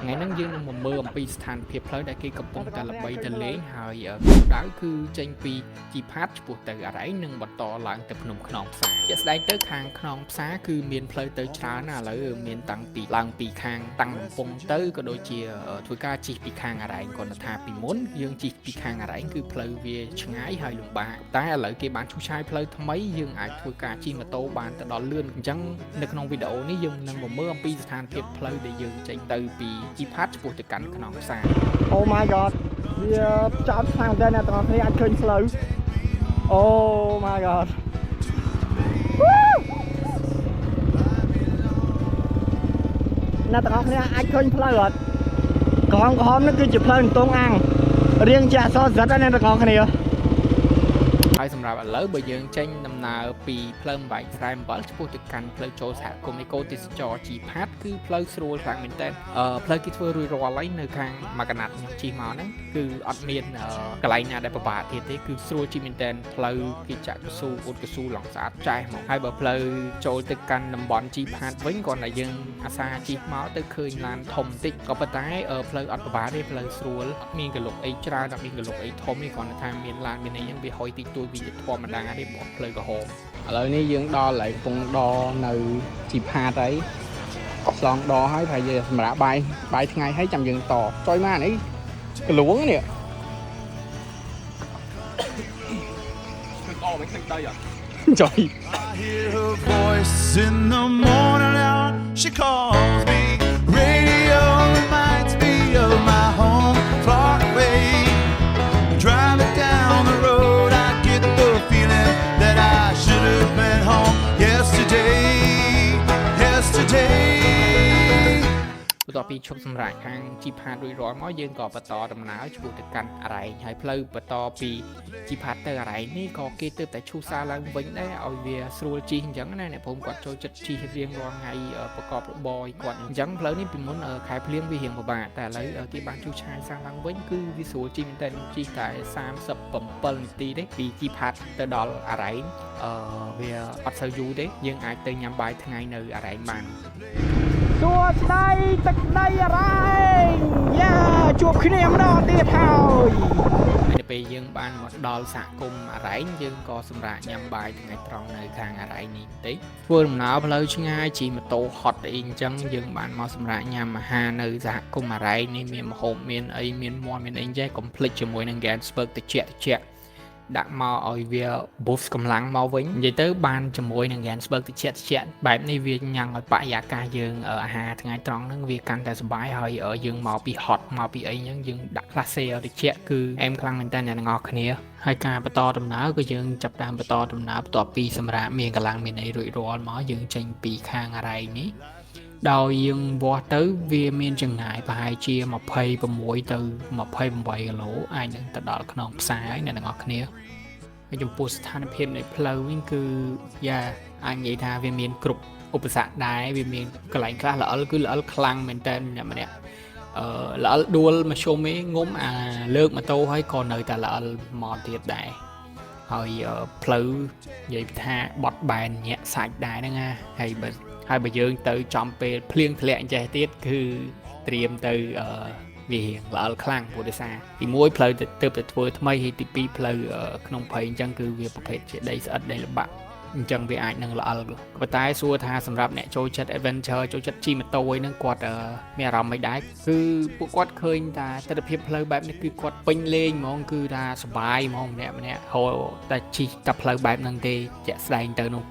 ថ្ងៃហ្នឹងយើងនឹងមកមើលអំពីស្ថានភាពផ្លូវដែលគេកំពុងតែល្បីទៅលេងហើយដៅគឺចេញពីជីផាតឆ្ពោះទៅអរ៉ៃនិងបន្តឡើងទៅភ្នំខ្នងផ្សារជាក់ស្ដែងទៅខាងខ្នងផ្សារគឺមានផ្លូវទៅច្រើនណាស់ឥឡូវមានតាំងពីឡើងពីខាងតាំងកំពង់ទៅក៏ដូចជាធ្វើការជិះពីខាងអរ៉ៃគាត់ថាពីមុនយើងជិះពីខាងអរ៉ៃគឺផ្លូវវាឆ្ងាយហើយលំបាកតែឥឡូវគេបានឈូសឆាយផ្លូវថ្មីយើងអាចធ្វើការជិះម៉ូតូបានទៅដល់លឿនអញ្ចឹងនៅក្នុងវីដេអូនេះយើងនឹងមកមើលអំពីស្ថានភាពផ្លូវដែលយើងចេញទៅពីជីផាតឆ្ពោះទៅកាន់ខ្នងផ្សារ Oh my god វាចោតខ្លាំងតែអ្នកទាំងអស់គ្នាអាចឃើញផ្លូវ Oh my god អ្នកទាំងអស់គ្នាអាចឃើញផ្លូវអត់ក្រហមនេះគឺជាផ្លូវតងអាំងរៀងជាអក្សរ Z ដែរអ្នកទាំងអស់គ្នា ហើយសម្រាប់ឥឡូវបើយើងចេញដំណើរពីផ្លូវបែកស្រែអំបិលឆ្ពោះទៅកាន់ផ្លូវចូលសហគមន៍អេកូទេសចរជីផាតគឺផ្លូវស្រួលខ្លាំងមែនតើផ្លូវគេធ្វើរួចរាល់ហើយនៅខាងមកកណាត់ខ្ញុំជិះមកហ្នឹងគឺអត់មានកន្លែងណាដែលពិបាកទៀតទេគឺស្រួលជិះមែនតើផ្លូវគេចាក់កស៊ូអ៊ុតកស៊ូឡងស្អាតចែហ្មងហើយបើផ្លូវចូលទៅកាន់តំបន់ជីផាតវិញគ្រាន់តែយើងអាសាជិះមកទៅឃើញឡានធំបន្តិចក៏ប៉ុន្តែផ្លូវអត់ពិបាកទេផ្លូវស្រួលអត់មានកលុកអីច្រើនអត់មានកលុកអីធំទេគ្រាន់តែថាមានឡានមានអីហ្នឹងវាហុយតិចតួចវាធម្មតាទេបងផ្លូវក្រហមឥឡូវនេះយើងដល់កន្លែងកំពុងដនៅជីផាតហើយឆ្លងដហើយប្រហែលជាសម្រាប់បាយថ្ងៃហើយចាំយើងតចុយមកនេះកលួងនេះអូមិនឃើញដីអត់ចុយ I hear her voice in the morning hour. She calls me. Radio reminds me of my home far away. Driving down the road, I get the feeling that I should have been home yesterday. Yesterday. បន្ទាប់ពីឈប់សម្រាកខាងជីផាតរួចរាល់មកយើងក៏បន្តដំណើរឆ្ពោះទៅកាន់អរ៉ៃហើយផ្លូវបន្តពីជីផាតទៅអរ៉ៃនេះក៏គេទើបតែឈូសសាឡើងវិញដែរឲ្យវាស្រួលជិះអញ្ចឹងណាអ្នកភូមិគាត់ចូលចិត្តជិះរៀងរាល់ថ្ងៃប្រកបរបរឲ្យគាត់អញ្ចឹងផ្លូវនេះពីមុនខែភ្លៀងវារៀងពិបាកតែឥឡូវគេបានឈូសឆាយសាឡើងវិញគឺវាស្រួលជិះមែនតើជិះតែ37នាទីទេពីជីផាតទៅដល់អរ៉ៃវាអត់សូវយូរទេយើងអាចទៅញ៉ាំបាយថ្ងៃនៅអរ៉ៃបាន សួស្ដីទឹកដីអរ៉ៃយ៉ាជួបគ្នាម្ដងទៀតហើយ នៅពេលយើងបានមកដល់សហគមន៍អរ៉ៃយើងក៏សម្រាប់ញ៉ាំបាយថ្ងៃត្រង់នៅខាងអរ៉ៃនេះបន្តិចធ្វើដំណើរផ្លូវឆ្ងាយជិះម៉ូតូហត់អីអញ្ចឹងយើងបានមកសម្រាប់ញ៉ាំអាហារនៅសហគមន៍អរ៉ៃនេះមានម្ហូបមានអីមានមាន់មានអីចេះកុំភ្លេចជាមួយនឹង Gansberg តិចដាក់មកឲ្យវា boost កម្លាំងមកវិញនិយាយទៅបានជាមួយនឹង Gansberg តិចបែបនេះវាញ៉ាំងឲ្យបរិយាកាសយើងអាហារថ្ងៃត្រង់ហ្នឹងវាកាន់តែសុបាយហើយយើងមកពី hot មកពីអីហ្នឹងយើងដាក់ classe តិចគឺអែមខ្លាំងមែនតើអ្នកទាំងអស់គ្នាហើយការបន្តដំណើរក៏យើងចាប់តាមបន្តដំណើរបន្ទាប់ពីសម្រាប់មានកម្លាំងមានអីរួចរាល់មកយើងចេញពីខាងអរ៉ៃនេះដោយយើងវាស់ទៅវាមានចម្ងាយប្រហែលជា26ទៅ28គីឡូអាចនឹងទៅដល់ក្នុងផ្សារហើយអ្នកទាំងអស់គ្នាហើយចំពោះស្ថានភាពនៃផ្លូវវិញគឺយ៉ាអាចនិយាយថាវាមានគ្រប់ឧបសគ្គដែរវាមានកន្លែងខ្លះល្អិលគឺល្អិលខ្លាំងមែនតើម្នាក់ល្អិលដួលមកជុំឯងងុំអាលើកម៉ូតូហើយក៏នៅតែល្អិលមកទៀតដែរហើយផ្លូវនិយាយថាបត់បែនញាក់សាច់ដែរហ្នឹងណាហើយបើយើងទៅចំពេលភ្លៀងធ្លាក់អញ្ចេះទៀតគឺត្រៀមទៅវាល្អិលខ្លាំងព្រោះដោយសារទី1ផ្លូវទៅតែធ្វើថ្មីហើយទី2ផ្លូវក្នុងព្រៃអញ្ចឹងគឺវាប្រភេទជាដីស្អិតដីល្បាក់អញ្ចឹងវាអាចនឹងល្អិលប៉ុន្តែសួរថាសម្រាប់អ្នកចូលចិត្ត adventure ចូលចិត្តជិះម៉ូតូអីហ្នឹងគាត់មានអារម្មណ៍មិនដែរគឺពួកគាត់ឃើញថាទស្សនវិជ្ជាផ្លូវបែបនេះគឺគាត់ពេញលេងហ្មងគឺថាសុបាយហ្មងម្នាក់ហៅតែជិះតែផ្លូវបែបហ្នឹងទេជាក់ស្ដែងទៅនោះ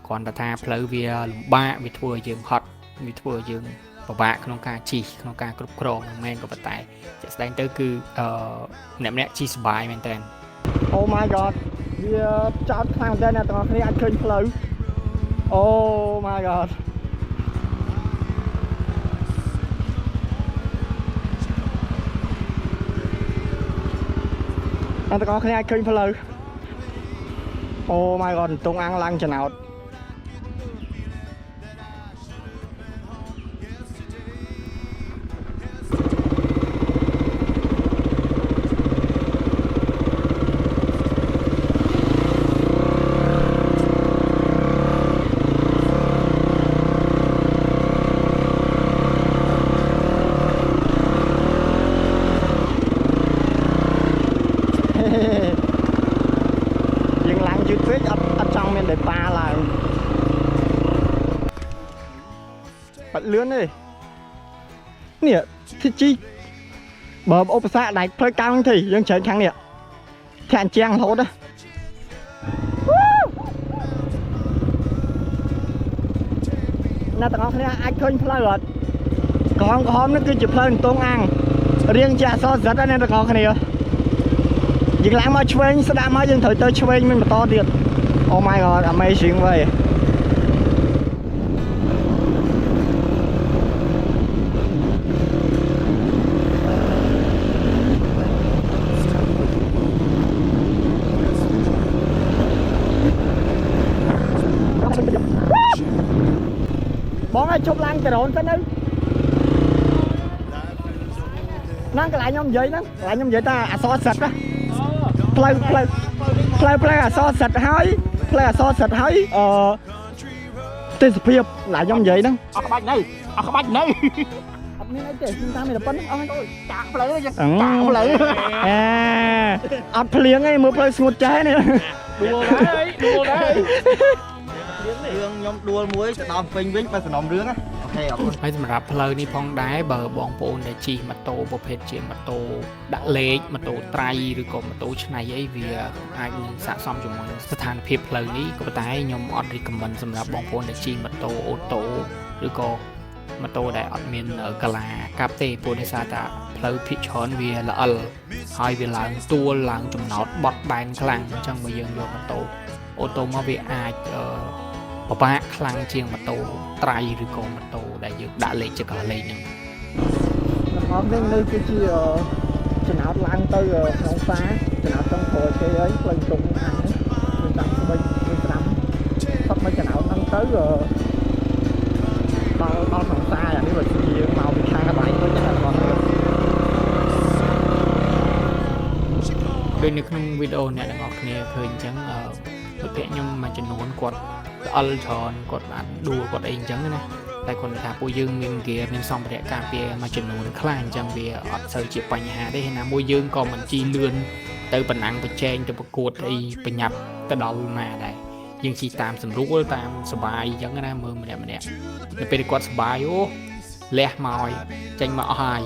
គ្រាន់តែថាផ្លូវវាលំបាកវាធ្វើឲ្យយើងហត់វាធ្វើឲ្យយើងពិបាកក្នុងការជិះក្នុងការគ្រប់គ្រងមិនមែនក៏ប៉ុន្តែជាក់ស្ដែងទៅគឺម្នាក់ជិះសុបាយមែនតើ Oh my god វាចោតខ្លាំងតែអ្នកទាំងអស់គ្នាអាចឃើញផ្លូវ Oh my god អ្នកទាំងអស់គ្នាអាចឃើញផ្លូវ Oh my god តងអាំងឡើងចំណោត lươn đi nè thì chi bờ ô xa đại phơi cao thì dân chơi kháng nè thẹn trang hốt đó nè tao có này ai khơi phơi rồi còn hôm nó cứ chụp phơi tôm ăn riêng cha so rất anh em tao có cái này dừng lại mà chơi sẽ đam mới dừng thời tới chơi mình mà to thiệt. Oh my god, amazing vậy. Bọn ai chụp lăng cái đồn tới đây. Năng cái lại nhóm vậy đó, lại nhóm vậy ta so sạch á. Play so sạch hơi, play so sạch hơi. Tên sập hiệp lại nhóm vậy đó. Ở cái bạch này, ở cái bạch này. Ông này để chúng ta mày là bắn ơi. Chạm lấy chứ. Chạm lấy. À, ăn phliếng ấy mới play smooth trái này. Đùa đấy, đùa đấy. Rương nhóm đùa muối sẽ đòm phình vĩnh và sẽ đòm rương á. Ok, ok. ហើយសម្រាប់ផ្លូវនេះផងដែរបើបងប្អូនដែលជិះម៉ូតូប្រភេទជាម៉ូតូដាក់លេខម៉ូតូត្រៃឬក៏ម៉ូតូឆ្នៃអីវាអាចនឹងស័ក្តិសមជាមួយនឹងស្ថានភាពផ្លូវនេះក៏ប៉ុន្តែខ្ញុំអត់ recommend សម្រាប់បងប្អូនដែលជិះម៉ូតូអូតូឬក៏ម៉ូតូដែលអត់មានកាឡាកាប់ទេព្រោះដោយសារតែផ្លូវភាគច្រើនវាល្អិលហើយវាឡើងទួលឡើងចំណោតបត់បែនខ្លាំងអញ្ចឹងបើយើងយកម៉ូតូអូតូមកវាអាចពិបាកខ្លាំងជាងម៉ូតូត្រៃឬក៏ម៉ូតូដែលយើងដាក់លេខចកលេខហ្នឹង Hôm nay nơi cái chi chừng nào lang tới không phá chừng nào trong thổi cái ấy lên trụng ăn mình tặng bên lắm sắp mấy chừng nào ăn tới bao không xa là nếu mà chi màu bị khai bảy thôi chắc là còn được. ដោយនៅក្នុងវីដេអូអ្នកទាំងអស់គ្នាឃើញអញ្ចឹងមិត្តភក្តិខ្ញុំមួយចំនួនគាត់អល់ច្រើនគាត់បានដួលគាត់អីអញ្ចឹងណាតែគាត់ថាពួកយើងមានហ្គាមានសម្ភារៈការពារមួយចំនួនខ្លះអញ្ចឹងវាអត់សូវជាបញ្ហាទេណាមួយយើងក៏មិនជីលឿនទៅប៉ុណ្ណឹងប្រជែងទៅប្រកួតអីបញ្ញាប់ទៅដល់ណាដែរយើងជីតាមស្រួលតាមសុបាយអញ្ចឹងណាមើលម្នាក់នៅពេលគាត់សុបាយអូលះមកឲ្យចេញមកអស់ហើយ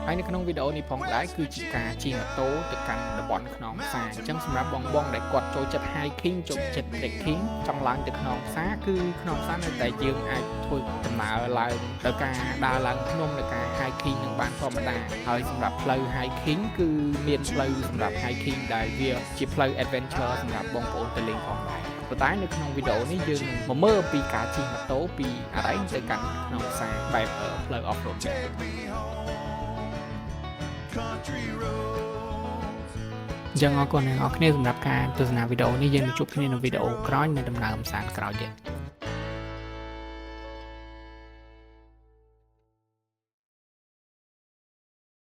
ហើយនៅក្នុងវីដេអូនេះផងដែរគឺជាការជិះម៉ូតូទៅកាន់តំបន់ខ្នងផ្សារអញ្ចឹងសម្រាប់បងដែលគាត់ចូលចិត្ត hiking ចូលចិត្ត trekking ចង់ឡើងទៅខ្នងផ្សារគឺខ្នងផ្សារនៅតែយើងអាចធ្វើដំណើរឡើងទៅការដើរឡើងភ្នំទៅការ hiking នឹងបានធម្មតាហើយសម្រាប់ផ្លូវ hiking គឺមានផ្លូវសម្រាប់ hiking ដែលវាជាផ្លូវ adventure សម្រាប់បងប្អូនទៅលេងផងដែរប៉ុន្តែនៅក្នុងវីដេអូនេះយើងនឹងមកមើលអំពីការជិះម៉ូតូពីអរ៉ៃទៅកាន់ខ្នងផ្សារបែបផ្លូវ off road ចឹងអរគុណអ្នកនរគ្នាសម្រាប់ការទស្សនាវីដេអូនេះយើងជួបគ្នានៅវីដេអូក្រោយនៅដំណើរកម្សាន្តក្រោយទៀត